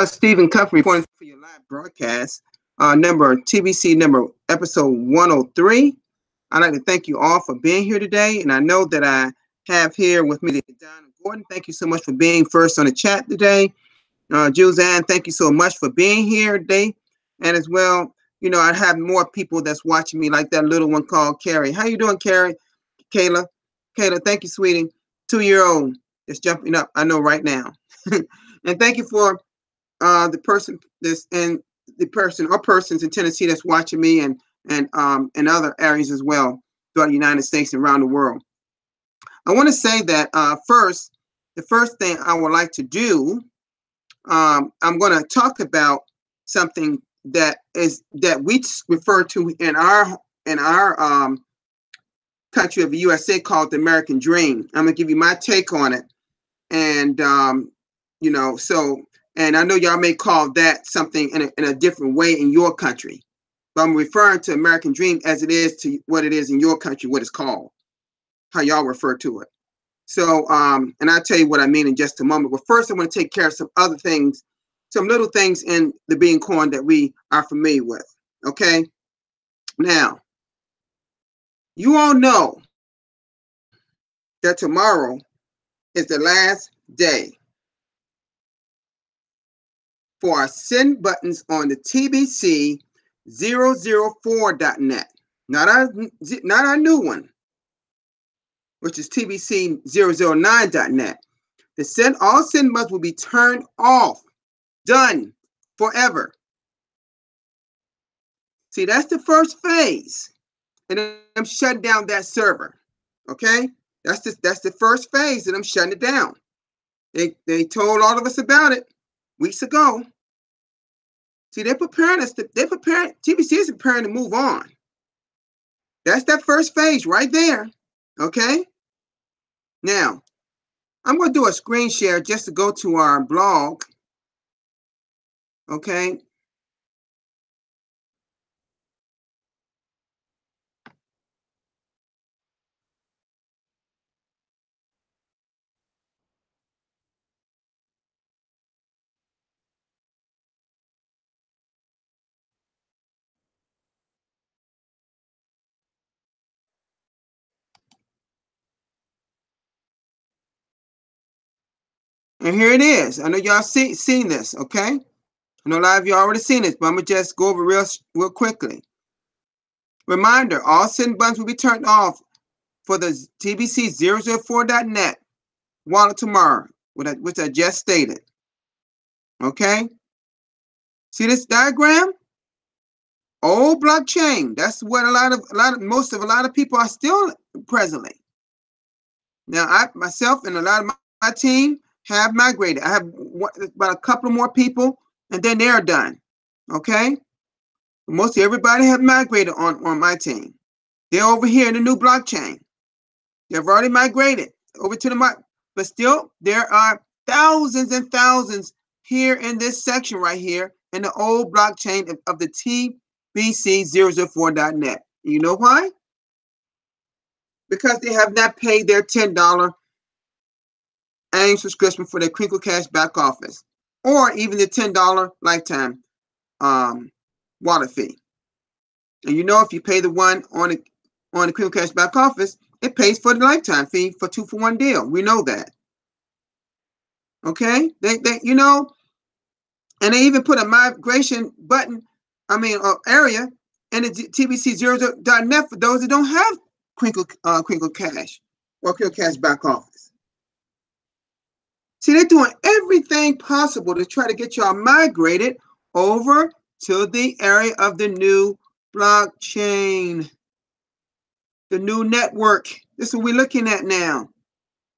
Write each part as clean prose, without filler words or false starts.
Stephen Cuff reporting for your live broadcast, TBC number episode 103. I'd like to thank you all for being here today, and I know that I have here with me Don Gordon. Thank you so much for being first on the chat today. Juzanne, thank you so much for being here today, and as well, you know, I have more people that's watching me, like that little one called Carrie. How you doing, Carrie? Kayla, thank you, sweetie. 2-year-old is jumping up. I know right now. And thank you for the person or persons in Tennessee that's watching me, and in other areas as well throughout the United States and around the world. I want to say that the first thing I would like to do, I'm going to talk about something that we refer to in our country of the USA called the American Dream. I'm going to give you my take on it, and you know, and I know y'all may call that something in a different way in your country, but I'm referring to American Dream as it is to what it is in your country, what it's called, how y'all refer to it. So, and I'll tell you what I mean in just a moment. But first, I want to take care of some other things, some little things in the Billion Coin that we are familiar with. Okay. Now, you all know that tomorrow is the last day for our send buttons on the TBC 004.net. Not our new one, which is TBC 009.net. All send buttons will be turned off, done forever. See, that's the first phase, and I'm shutting down that server. Okay, that's the first phase, and I'm shutting it down. They told all of us about it weeks ago. See, they're preparing us. TBC is preparing to move on. That's that first phase right there. Okay. Now, I'm going to do a screen share just to go to our blog. Okay. And here it is. I know y'all seen this, okay? I know a lot of you already seen this, but I'm going to just go over real quickly. Reminder, all send buttons will be turned off for the TBC 004.net wallet tomorrow, which I just stated. Okay? See this diagram? Old blockchain. That's what a lot of people are still presently. Now, I myself and a lot of my team have migrated. I have about a couple more people, and then they're done. Okay? Mostly everybody have migrated on my team. They're over here in the new blockchain. They've already migrated over to the but still there are thousands and thousands here in this section right here in the old blockchain of the TBC 004.net. You know why? Because they have not paid their $10 annual subscription for their Crinkle Cash back office, or even the $10 lifetime wallet fee. And you know, if you pay the one on the Crinkle Cash back office, it pays for the lifetime fee for 2-for-1 deal. We know that. Okay, they you know, and they even put a migration button, area in the TBC 0.net for those that don't have Crinkle Cash or Crinkle Cash back office. See, they're doing everything possible to try to get y'all migrated over to the area of the new blockchain, the new network. This is what we're looking at now.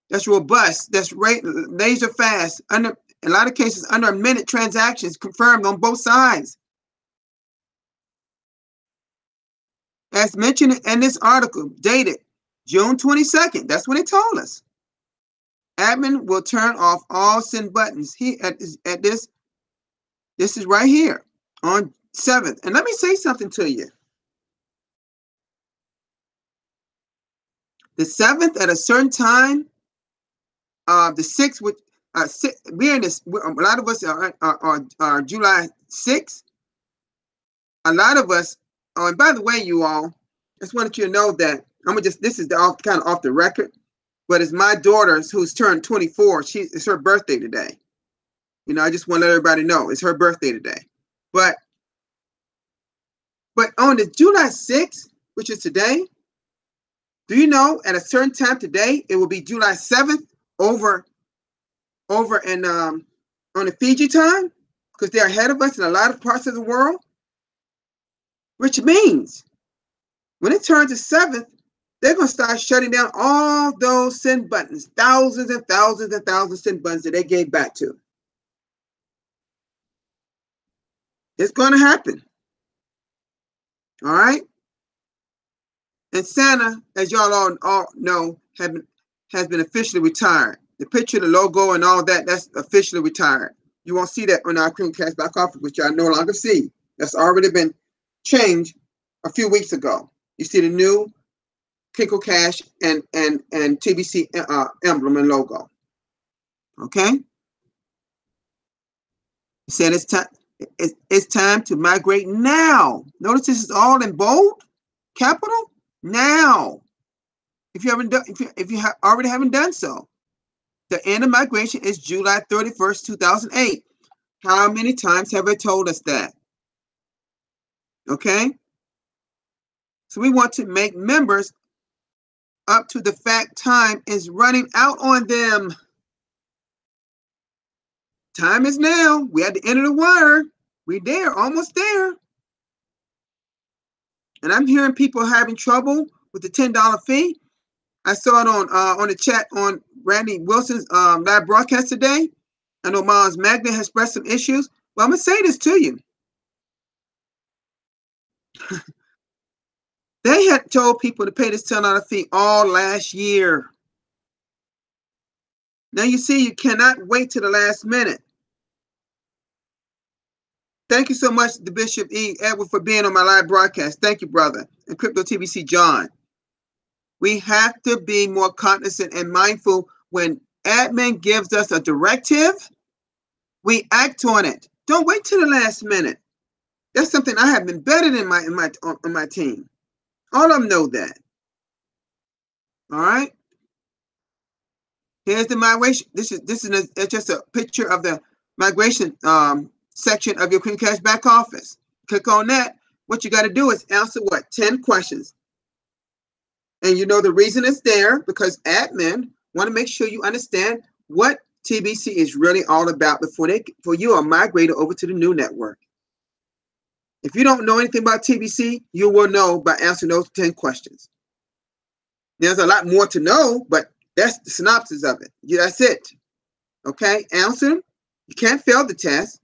That's robust. That's laser fast. In a lot of cases, under a minute transactions confirmed on both sides. As mentioned in this article, dated June 22nd, that's what it told us. Admin will turn off all send buttons. This is right here on 7th. And let me say something to you. The 7th at a certain time, the 6th, which we're in this. A lot of us are July 6th. A lot of us. Oh, and by the way, you all, just wanted you to know that this is kind of off the record, but it's my daughter's who's turned 24. It's her birthday today. I just want to let everybody know it's her birthday today. But on the July 6th, which is today, do you know at a certain time today it will be July 7th over in on the Fiji time, because they're ahead of us in a lot of parts of the world, which means when it turns to 7th, they're going to start shutting down all those send buttons, thousands and thousands and thousands of send buttons that they gave back to. It's going to happen. All right. And Santa, as y'all all know, has been officially retired. The picture, the logo, and all that's officially retired. You won't see that on our Creamcast back office, which y'all no longer see. That's already been changed a few weeks ago. You see the new Kinko Cash and TBC emblem and logo. Okay. He said it's time. It's time to migrate now. Notice this is all in bold, capital. Now, if you already haven't done so, the end of migration is July 31st, 2008. How many times have I told us that? Okay. So we want to make members up to the fact time is running out on them. Time is now. We at the end of the wire. We're there, almost there. And I'm hearing people having trouble with the $10 fee. I saw it on the chat on Randy Wilson's live broadcast today. I know Miles Magna has expressed some issues. Well, I'm going to say this to you. They had told people to pay this $10 fee all last year. Now you see, you cannot wait to the last minute. Thank you so much, the Bishop E. Edward, for being on my live broadcast. Thank you, brother. And Crypto TBC John. We have to be more cognizant and mindful when admin gives us a directive. We act on it. Don't wait till the last minute. That's something I have embedded in my team. All of them know that. All right. Here's the migration. This is just a picture of the migration section of your Creamcast back office. Click on that. What you got to do is answer 10 questions. And you know the reason it's there because admin want to make sure you understand what TBC is really all about before you are migrated over to the new network. If you don't know anything about TBC, you will know by answering those 10 questions. There's a lot more to know, but that's the synopsis of it. Yeah, that's it. Okay, answer them. You can't fail the test.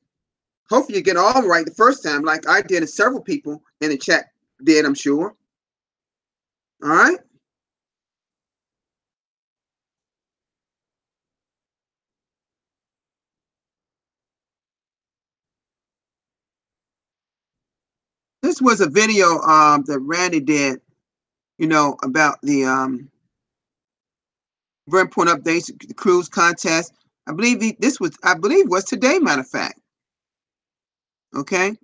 Hopefully you get all right the first time, like I did and several people in the chat did, I'm sure. All right. This was a video that Randy did, about the very important updates, the cruise contest. I believe was today, matter of fact. Okay.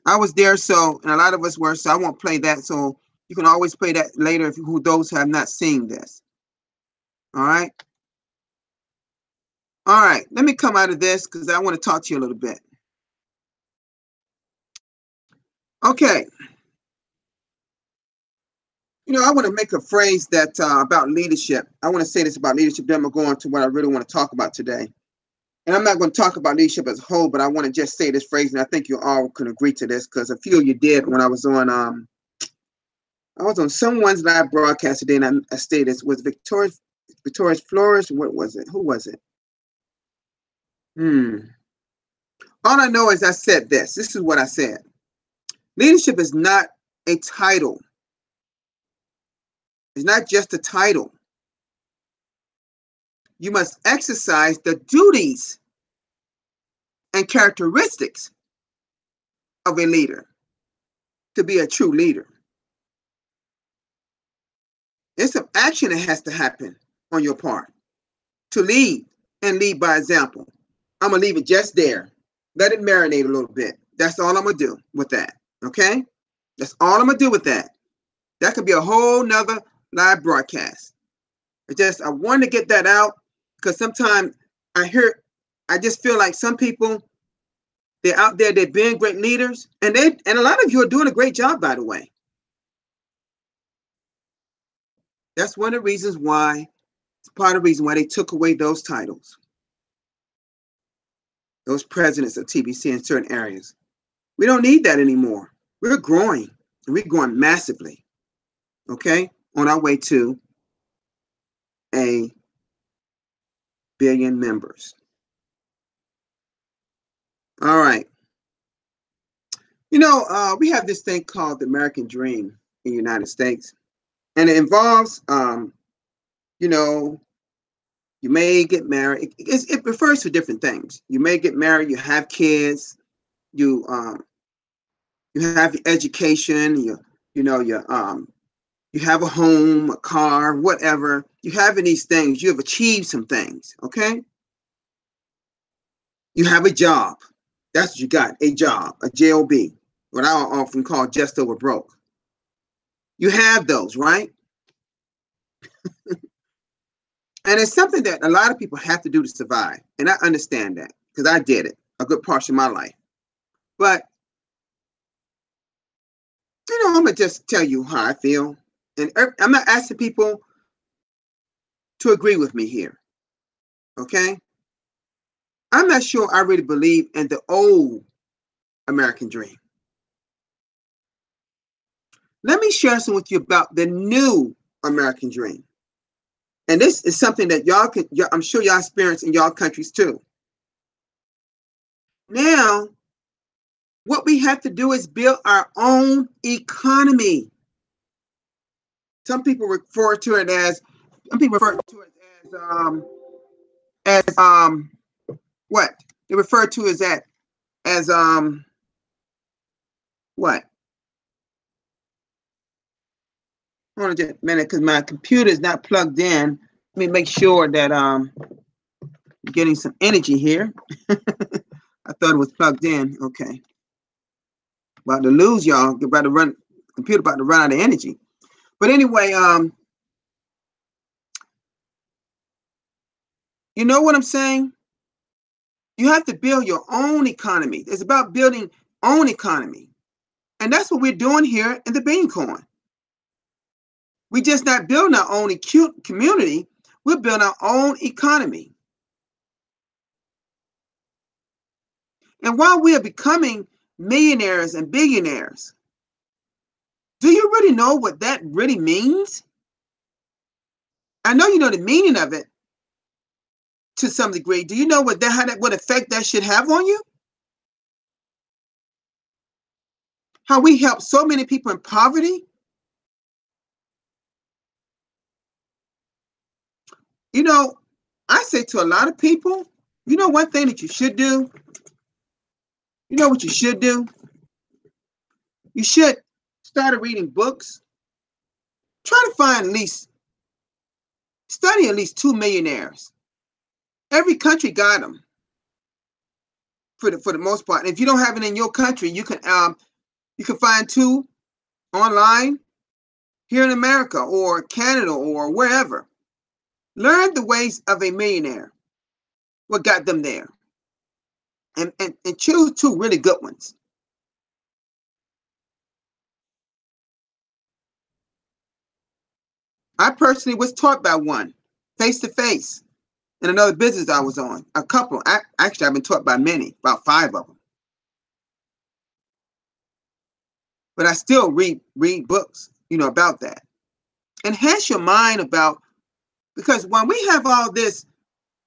I was there, and a lot of us were, so I won't play that. So you can always play that later those who have not seen this. All right. All right. Let me come out of this because I want to talk to you a little bit. Okay. I want to make a phrase that about leadership. I want to say this about leadership. Then I'm going to go on to what I really want to talk about today. And I'm not going to talk about leadership as a whole, but I want to just say this phrase, and I think you all can agree to this because a few of you did when I was on someone's live broadcast today, and I stated this was Victoria's Flores. What was it? Who was it? All I know is I said this. This is what I said. Leadership is not a title. It's not just a title. You must exercise the duties and characteristics of a leader to be a true leader. There's some action that has to happen on your part to lead, and lead by example. I'm going to leave it just there. Let it marinate a little bit. That's all I'm going to do with that. Okay? That's all I'm going to do with that. That could be a whole nother live broadcast. I wanted to get that out because sometimes I just feel like some people, they're out there, they're being great leaders, and a lot of you are doing a great job, by the way. That's one of the reasons why, it's part of the reason why they took away those titles, those presidents of TBC in certain areas. We don't need that anymore. We're growing, and we're growing massively, okay, on our way to a billion members. All right. We have this thing called the American Dream in the United States, and it involves, you may get married. It refers to different things. You may get married. You have kids. You have education. You have a home, a car, whatever. You have these things. You have achieved some things. Okay. You have a job. That's what you got. A job, a job. What I often call just over broke. You have those, right? And it's something that a lot of people have to do to survive. And I understand that because I did it a good portion of my life. But, I'm going to just tell you how I feel. And I'm not asking people to agree with me here. Okay? I'm not sure I really believe in the old American dream. Let me share some with you about the new American dream. And this is something that I'm sure y'all experience in y'all countries too. Now, what we have to do is build our own economy. Some people refer to it as what? They refer to it as what? Hold on just a minute, because my computer is not plugged in. Let me make sure that I'm getting some energy here. I thought it was plugged in. Okay. About to lose y'all. Computer about to run out of energy. But anyway, you know what I'm saying? You have to build your own economy. It's about building own economy. And that's what we're doing here in the Billion Coin. We're just not building our own community. We're building our own economy. And while we are becoming millionaires and billionaires, do you really know what that really means? I know you know the meaning of it to some degree. Do you know what effect that should have on you? How we help so many people in poverty? I say to a lot of people, one thing that you should do? You know what you should do? You should start reading books. Try to study at least 2 millionaires. Every country got them for the most part. And if you don't have it in your country, you can find 2 online here in America or Canada or wherever. Learn the ways of a millionaire. What got them there? And choose 2 really good ones. I personally was taught by one, face to face, in another business I was on. A couple. Actually, I've been taught by many, about 5 of them. But I still read books, about that. Enhance your mind because when we have all this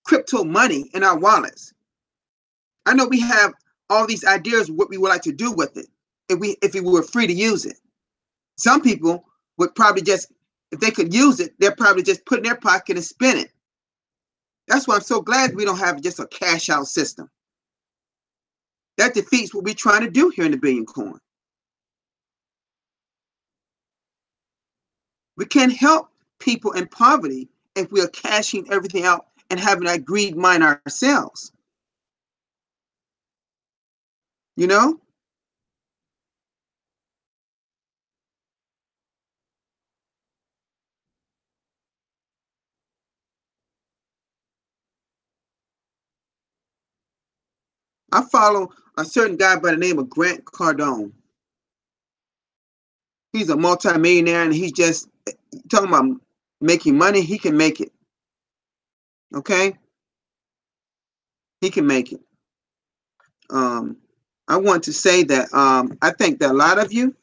crypto money in our wallets, I know we have all these ideas of what we would like to do with it if we were free to use it. Some people would probably just, if they could use it, they'll probably just put it in their pocket and spend it. That's why I'm so glad we don't have just a cash out system. That defeats what we're trying to do here in the Billion Coin. We can't help people in poverty if we are cashing everything out and having that greed mind ourselves. You know? I follow a certain guy by the name of Grant Cardone. He's a multimillionaire, and he's just talking about making money. He can make it. Okay? He can make it. I want to say that I think that a lot of you,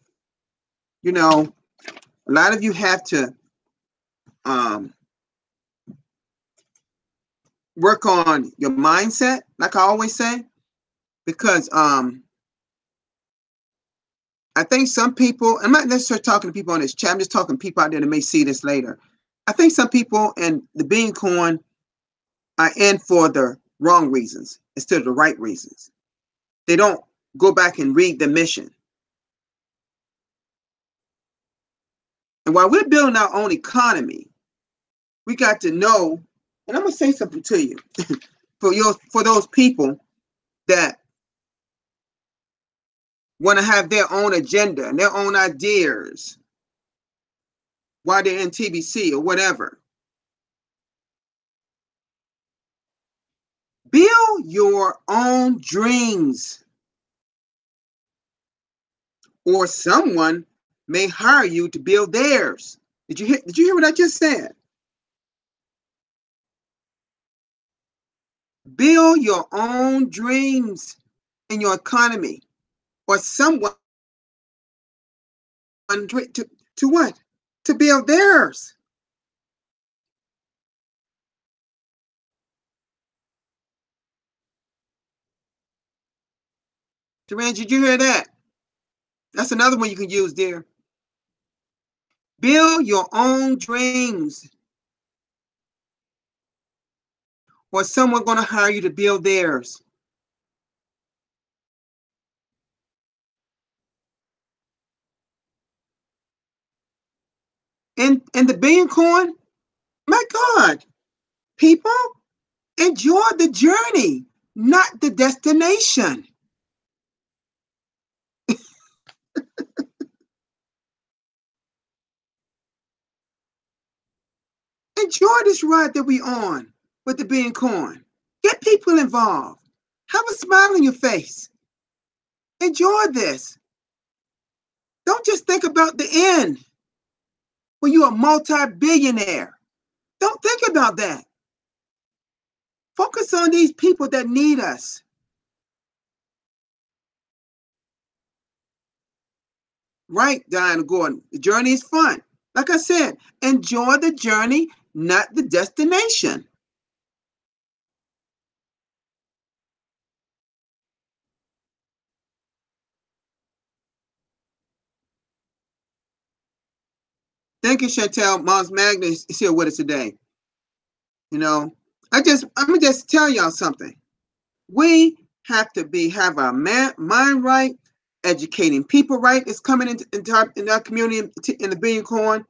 you know, a lot of you have to work on your mindset, like I always say, because I think some people, I'm not necessarily talking to people on this chat, I'm just talking to people out there that may see this later. I think some people in the Billion Coin are in for the wrong reasons instead of the right reasons. They don't go back and read the mission. And while we're building our own economy, we got to know, and I'm gonna say something to you, for those people that want to have their own agenda and their own ideas while they're in TBC or whatever. Build your own dreams, or someone may hire you to build theirs. Did you hear what I just said? Build your own dreams in your economy, or someone to what? To build theirs. Duran, did you hear that? That's another one you can use, dear. Build your own dreams, or someone going to hire you to build theirs. In the Billion Coin, my God, people, enjoy the journey, not the destination. Enjoy this ride that we on with the Billion Coin. Get people involved. Have a smile on your face. Enjoy this. Don't just think about the end when you're a multi-billionaire. Don't think about that. Focus on these people that need us. Right, Diana Gordon. The journey is fun. Like I said, enjoy the journey, not the destination. Thank you, Chantel. Mom's Magnus is here with us today. You know, I'm gonna just tell y'all something. We have to have our mind right, educating people right. It's coming in our community in the Billion Coin,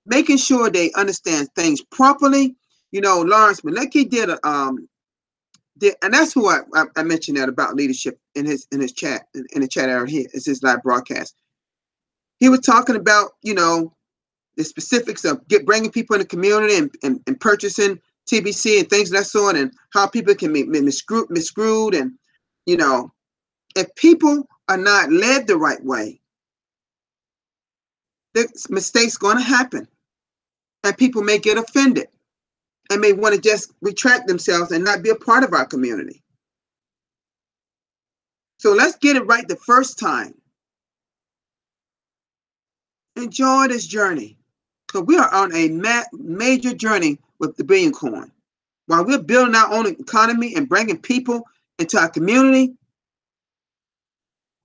making sure they understand things properly. You know, Lawrence Malecki did and that's who I mentioned that about leadership in his chat in the chat area here. It's his live broadcast. He was talking about, you know, the specifics of bringing people in the community and purchasing TBC and things of that sort, and how people can be miscrewed. And, you know, if people are not led the right way, the mistakes going to happen, and people may get offended and may want to just retract themselves and not be a part of our community. So let's get it right the first time. Enjoy this journey, because we are on a major journey with the Billion Coin. While we're building our own economy and bringing people into our community,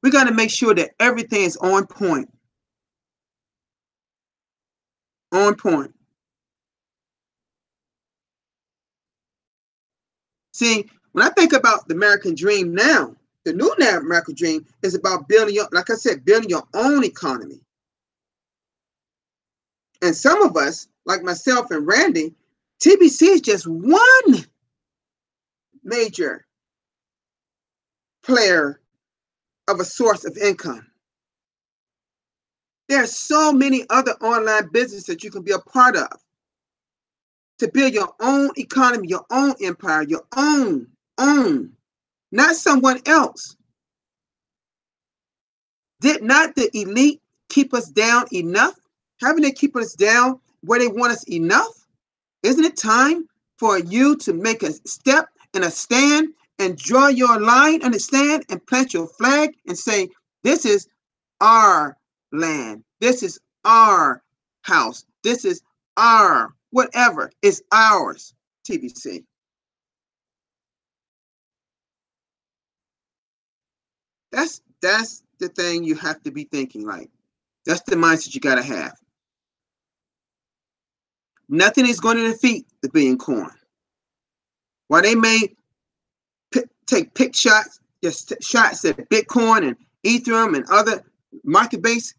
we got to make sure that everything is on point. On point. See, when I think about the American dream now, the new American dream is about building like I said, building your own economy. And some of us, like myself and Randy, TBC is just one major player of a source of income. There are so many other online businesses that you can be a part of to build your own economy, your own empire, your own, not someone else. Did not the elite keep us down enough? Haven't they keep us down where they want us enough? Isn't it time for you to make a step and a stand and draw your line, understand, and plant your flag and say, this is our land. This is our house. This is our whatever is ours, TBC. That's the thing you have to be thinking like. That's the mindset you got to have. Nothing is going to defeat the billion coin. While they may take pick shots, just shots at Bitcoin and Ethereum and other market-based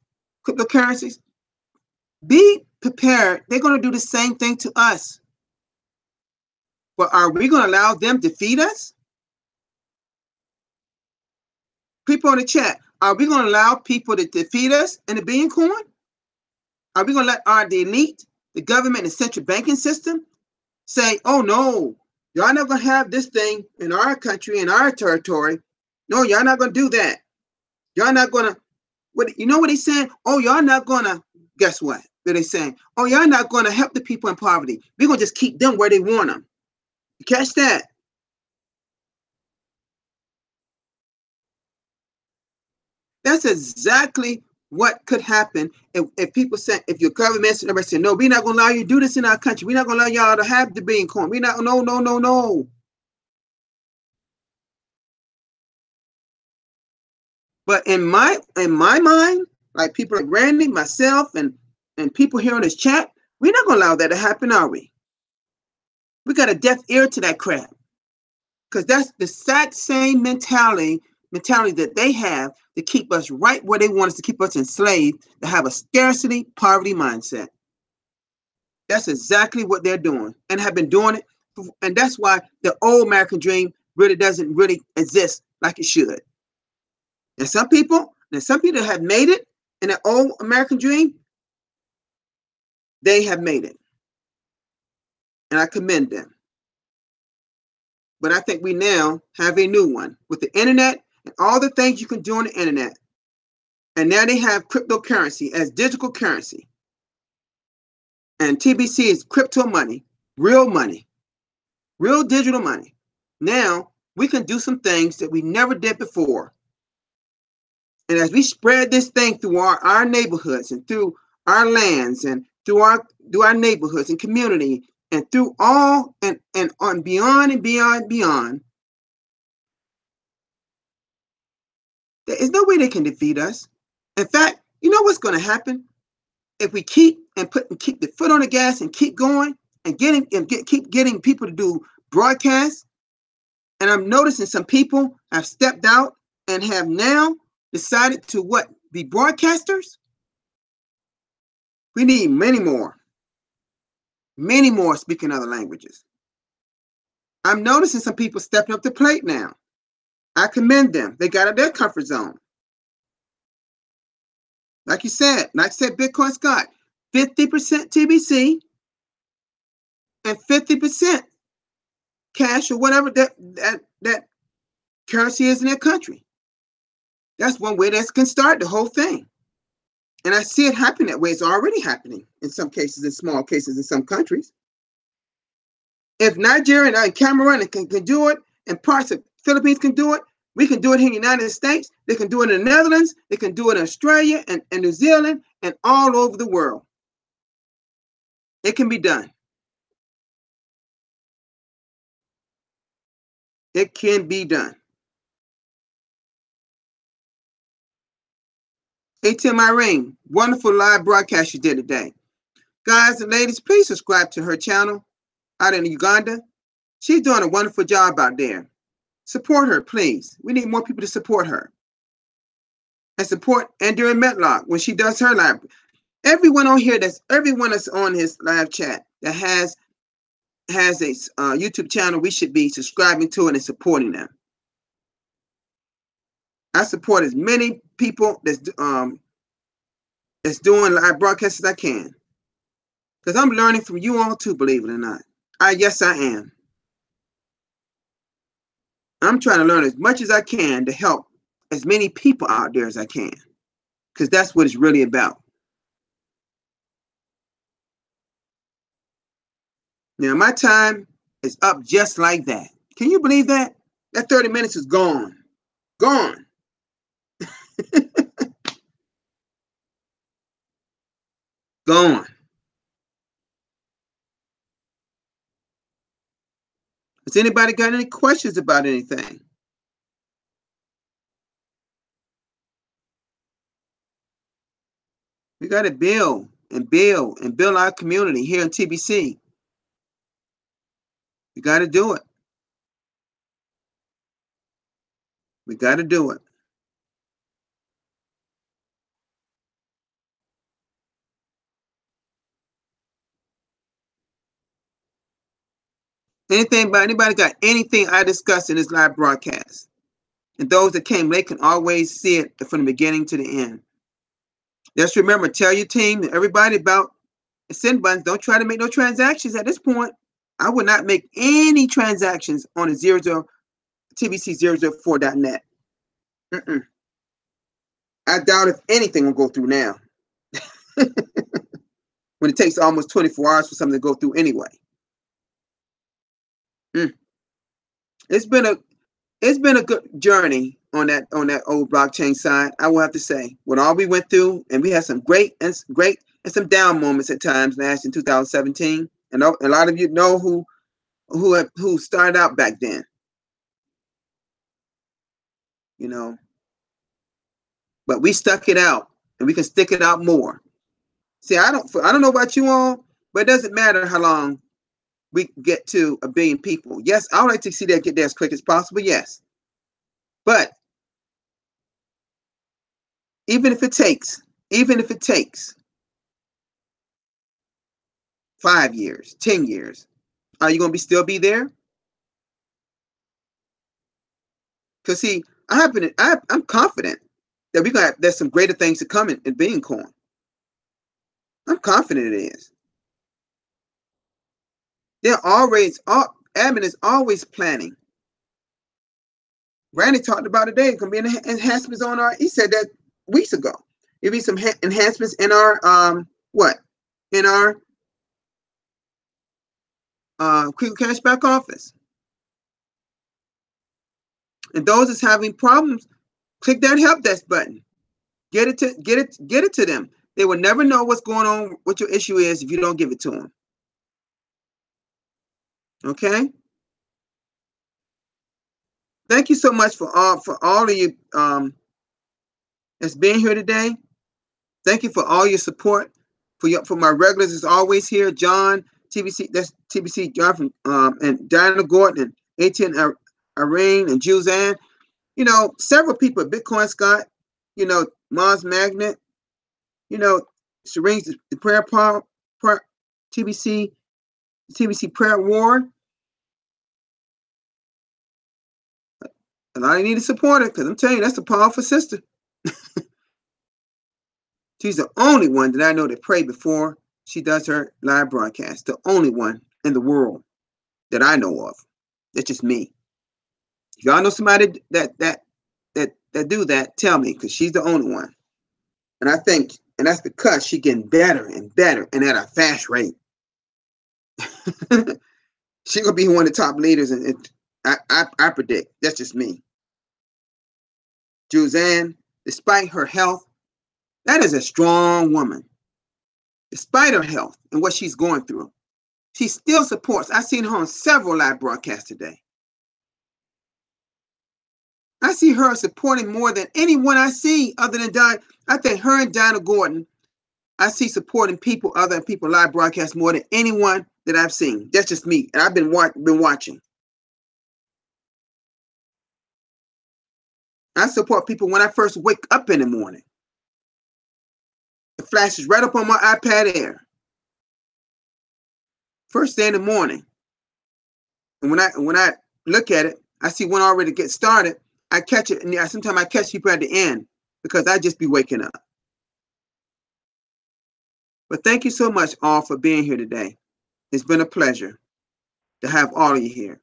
cryptocurrencies, be prepared. They're going to do the same thing to us. But are we going to allow them to defeat us? People in the chat, are we going to allow people to defeat us in the billion coin? Are we going to let the elite, the government, the central banking system say, oh no, y'all not going to have this thing in our country, in our territory. No, y'all not going to do that. Y'all not going to, you know what he's saying? Oh, y'all not going to, guess what? What they saying? Oh, y'all not going to help the people in poverty. We're going to just keep them where they want them. You catch that? That's exactly what could happen if people say, if your government and everybody say, no, we're not going to allow you to do this in our country. We're not going to allow y'all to have the billion coin. We're not, no. But in my mind, like people like Randy, myself, and people here on this chat, we're not going to allow that to happen, are we? We got a deaf ear to that crap. Because that's the exact same mentality that they have to keep us right where they want us, to keep us enslaved, to have a scarcity, poverty mindset. That's exactly what they're doing and have been doing it. And that's why the old American dream really doesn't really exist like it should. And some people have made it in the old American dream. They have made it. And I commend them. But I think we now have a new one with the internet and all the things you can do on the internet. And now they have cryptocurrency as digital currency. And TBC is crypto money, real digital money. Now we can do some things that we never did before. And as we spread this thing through our neighborhoods and through our lands and through our neighborhoods and community and through all and on beyond and beyond, there is no way they can defeat us. In fact, you know what's going to happen if we keep the foot on the gas and keep going and keep getting people to do broadcasts. And I'm noticing some people have stepped out and have now decided to be broadcasters. We need many more speaking other languages. I'm noticing some people stepping up to plate now. I commend them. They got out of their comfort zone. Like you said, Bitcoin Scott, 50% TBC and 50% cash or whatever that currency is in their country. That's one way that can start the whole thing. And I see it happen that way. It's already happening in some cases, in small cases, in some countries. If Nigeria and Cameroon can do it, and parts of Philippines can do it, we can do it here in the United States. They can do it in the Netherlands. They can do it in Australia and New Zealand and all over the world. It can be done. It can be done. ATM Irene, wonderful live broadcast you did today. Guys and ladies, please subscribe to her channel out in Uganda. She's doing a wonderful job out there. Support her, please. We need more people to support her. And support Andrea Metlock when she does her live. Everyone on here, everyone that's on his live chat that has has a YouTube channel, we should be subscribing to it and supporting them. I support as many people that's doing live broadcasts as I can, because I'm learning from you all too, believe it or not. Yes, I am. I'm trying to learn as much as I can to help as many people out there as I can, because that's what it's really about. Now, my time is up just like that. Can you believe that? That 30 minutes is gone. Gone. Gone. Has anybody got any questions about anything? We got to build and build and build our community here in TBC. We got to do it. We got to do it. Anybody got anything I discussed in this live broadcast? And those that came late can always see it from the beginning to the end. Just remember, tell your team and everybody about the send buttons. Don't try to make no transactions at this point. I would not make any transactions on a TBC004.net. I doubt if anything will go through now. When it takes almost 24 hours for something to go through anyway. It's been a good journey on that old blockchain side, I will have to say. With all we went through, and we had some great and some down moments at times last in 2017. And a lot of you know who started out back then. You know. But we stuck it out, and we can stick it out more. See, I don't know about you all, but it doesn't matter how long we get to 1 billion people. Yes, I would like to see that get there as quick as possible. Yes, but even if it takes 5 years, 10 years, are you going to still be there? Because see, I'm confident that there's some greater things to come in Billion Coin. I'm confident it is. Admin is always planning. Randy talked about it today. It's going to be enhancements on our. He said that weeks ago. There'll be some enhancements in our in our quick cash back office. And those that's having problems, click that help desk button. Get it to them. They will never know what's going on, what your issue is, if you don't give it to them. Okay. Thank you so much for all of you that's being here today. Thank you for all your support. For my regulars is always here. John, TBC, that's TBC John from and Diana Gordon and ATN Irene and Juzanne. You know, several people, Bitcoin Scott, you know, Mars Magnet, you know, Serene's the prayer TBC Prayer War. And I need to support her, because I'm telling you, that's a powerful sister. She's the only one that I know that pray before she does her live broadcast. The only one in the world that I know of. That's just me. If y'all know somebody that do that, tell me, because she's the only one. And I think, and that's because she's getting better and better and at a fast rate. She's gonna be one of the top leaders, and I predict. That's just me. Juzanne, despite her health, that is a strong woman. Despite her health and what she's going through, she still supports. I've seen her on several live broadcasts today. I see her supporting more than anyone I see other than Diana. I think her and Diana Gordon, I see supporting people other than people live broadcast more than anyone that I've seen. That's just me, and I've been watching. I support people when I first wake up in the morning. It flashes right up on my iPad Air. First thing in the morning. And when I look at it, I see one already get started. I catch it, and sometimes I catch people at the end because I just be waking up. But thank you so much all for being here today. It's been a pleasure to have all of you here.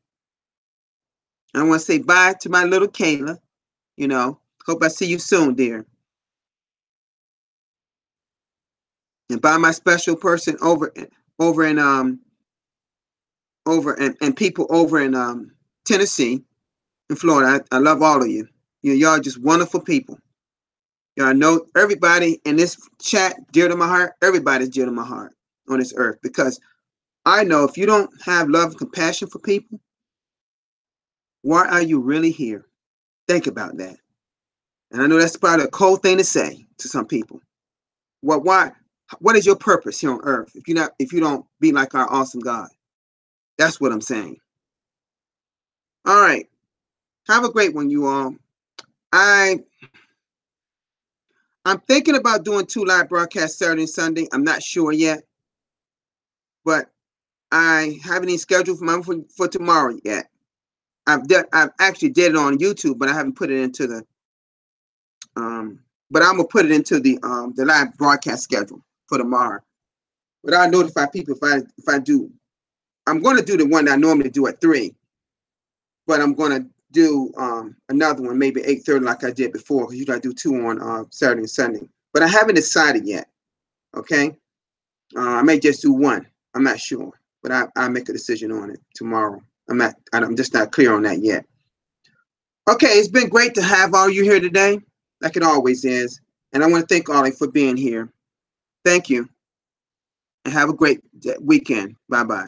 I want to say bye to my little Kayla. Hope I see you soon, dear. And bye my special person over in and people over in Tennessee and Florida. I love all of you. Y'all just wonderful people. Y'all know everybody in this chat dear to my heart. Everybody's dear to my heart on this earth, because I know if you don't have love and compassion for people, why are you really here? Think about that. And I know that's probably a cold thing to say to some people. What is your purpose here on earth if you don't be like our awesome God? That's what I'm saying. All right. Have a great one, you all. I'm thinking about doing 2 live broadcasts Saturday and Sunday. I'm not sure yet, but I haven't even scheduled for tomorrow yet. I've actually did it on YouTube, but I haven't put it into the but I'm gonna put it into the live broadcast schedule for tomorrow. But I'll notify people if I do. I'm gonna do the one that I normally do at 3, but I'm gonna do another one maybe 8:30 like I did before, because usually I do 2 on Saturday and Sunday. But I haven't decided yet. Okay, I may just do 1. I'm not sure, but I'll make a decision on it tomorrow. I'm just not clear on that yet. Okay, it's been great to have all you here today, like it always is. And I want to thank all of you for being here. Thank you. And have a great weekend. Bye-bye.